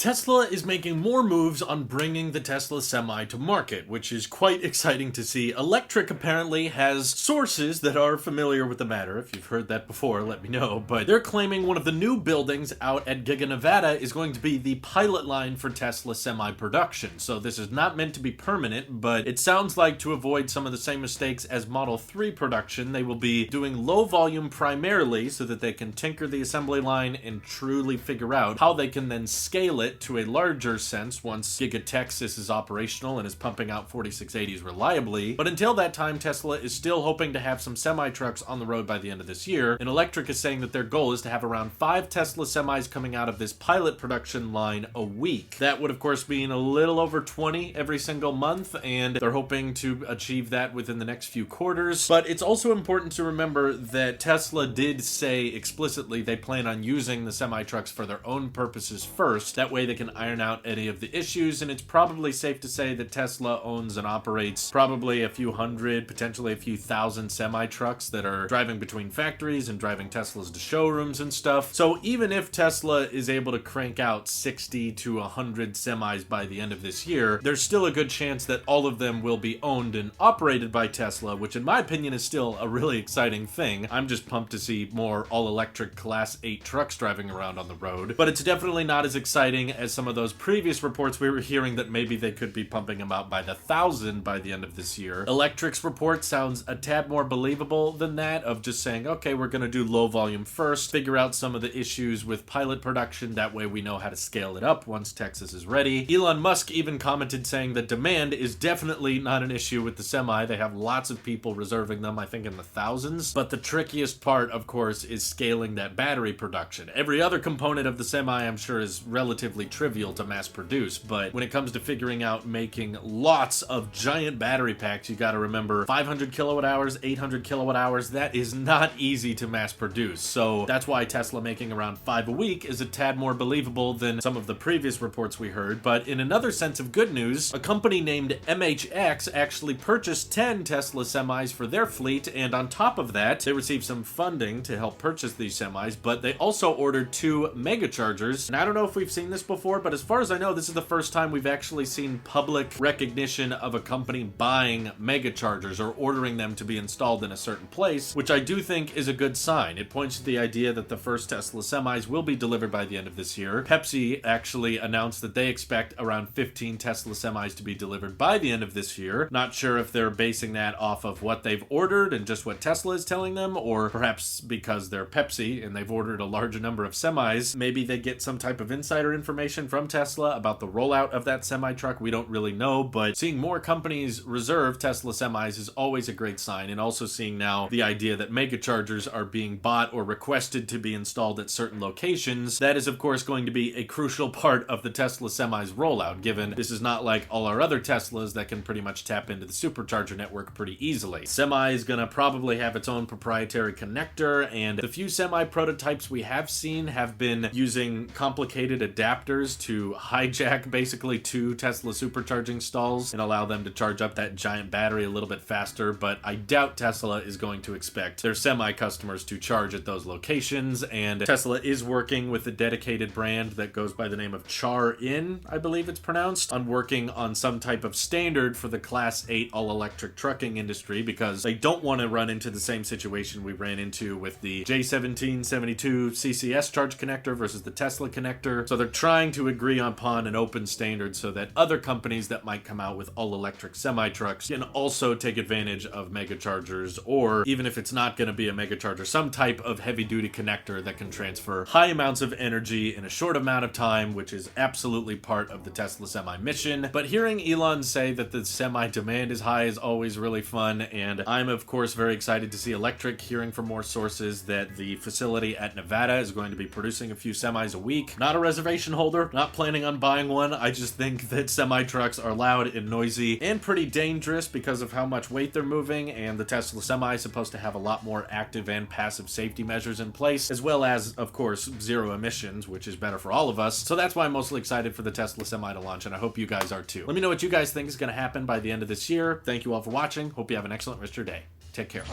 Tesla is making more moves on bringing the Tesla Semi to market, which is quite exciting to see. Electric apparently has sources that are familiar with the matter. If you've heard that before, let me know. But they're claiming one of the new buildings out at GigaNevada is going to be the pilot line for Tesla Semi production. So this is not meant to be permanent, but it sounds like to avoid some of the same mistakes as Model 3 production, they will be doing low volume primarily so that they can tinker the assembly line and truly figure out how they can then scale it to a larger sense once Giga Texas is operational and is pumping out 4680s reliably. But until that time, Tesla is still hoping to have some semi-trucks on the road by the end of this year, and Electric is saying that their goal is to have around 5 Tesla semis coming out of this pilot production line a week. That would of course mean a little over 20 every single month, and they're hoping to achieve that within the next few quarters. But it's also important to remember that Tesla did say explicitly they plan on using the semi-trucks for their own purposes first. That way they can iron out any of the issues, and it's probably safe to say that Tesla owns and operates probably a few hundred, potentially a few thousand semi-trucks that are driving between factories and driving Teslas to showrooms and stuff. So even if Tesla is able to crank out 60 to 100 semis by the end of this year, there's still a good chance that all of them will be owned and operated by Tesla, which in my opinion is still a really exciting thing. I'm just pumped to see more all-electric Class 8 trucks driving around on the road, but it's definitely not as exciting as some of those previous reports we were hearing that maybe they could be pumping them out by the 1,000 by the end of this year. Electric's report sounds a tad more believable than that, of just saying, okay, we're going to do low volume first, figure out some of the issues with pilot production, that way we know how to scale it up once Texas is ready. Elon Musk even commented saying that demand is definitely not an issue with the Semi. They have lots of people reserving them, I think in the thousands, but the trickiest part, of course, is scaling that battery production. Every other component of the Semi, I'm sure, is relatively trivial to mass produce, but when it comes to figuring out making lots of giant battery packs, you gotta remember 500 kilowatt hours, 800 kilowatt hours, that is not easy to mass produce. So that's why Tesla making around 5 a week is a tad more believable than some of the previous reports we heard. But in another sense of good news, a company named MHX actually purchased 10 Tesla semis for their fleet, and on top of that, they received some funding to help purchase these semis, but they also ordered 2 mega chargers. And I don't know if we've seen this before, but as far as I know, this is the first time we've actually seen public recognition of a company buying mega chargers or ordering them to be installed in a certain place, which I do think is a good sign. It points to the idea that the first Tesla semis will be delivered by the end of this year. Pepsi actually announced that they expect around 15 Tesla semis to be delivered by the end of this year. Not sure if they're basing that off of what they've ordered and just what Tesla is telling them, or perhaps because they're Pepsi and they've ordered a larger number of semis, maybe they get some type of insider information from Tesla about the rollout of that semi-truck. We don't really know, but seeing more companies reserve Tesla semis is always a great sign, and also seeing now the idea that mega chargers are being bought or requested to be installed at certain locations, that is of course going to be a crucial part of the Tesla semis rollout, given this is not like all our other Teslas that can pretty much tap into the supercharger network pretty easily. Semi is gonna probably have its own proprietary connector, and the few semi prototypes we have seen have been using complicated adapters to hijack basically 2 Tesla supercharging stalls and allow them to charge up that giant battery a little bit faster, but I doubt Tesla is going to expect their semi customers to charge at those locations, and Tesla is working with a dedicated brand that goes by the name of Char-In, I believe it's pronounced, on working on some type of standard for the Class 8 all-electric trucking industry, because they don't want to run into the same situation we ran into with the J1772 CCS charge connector versus the Tesla connector. So they're trying to agree upon an open standard so that other companies that might come out with all-electric semi-trucks can also take advantage of mega chargers, or even if it's not going to be a mega charger, some type of heavy-duty connector that can transfer high amounts of energy in a short amount of time, which is absolutely part of the Tesla Semi mission. But hearing Elon say that the Semi demand is high is always really fun, and I'm of course very excited to see Electric hearing from more sources that the facility at Nevada is going to be producing a few semis a week. Not a reservation holder, not planning on buying one. I just think that semi trucks are loud and noisy and pretty dangerous because of how much weight they're moving, and the Tesla Semi is supposed to have a lot more active and passive safety measures in place, as well as, of course, zero emissions, which is better for all of us. So that's why I'm mostly excited for the Tesla Semi to launch, and I hope you guys are too. Let me know what you guys think is going to happen by the end of this year. Thank you all for watching. Hope you have an excellent rest of your day. Take care.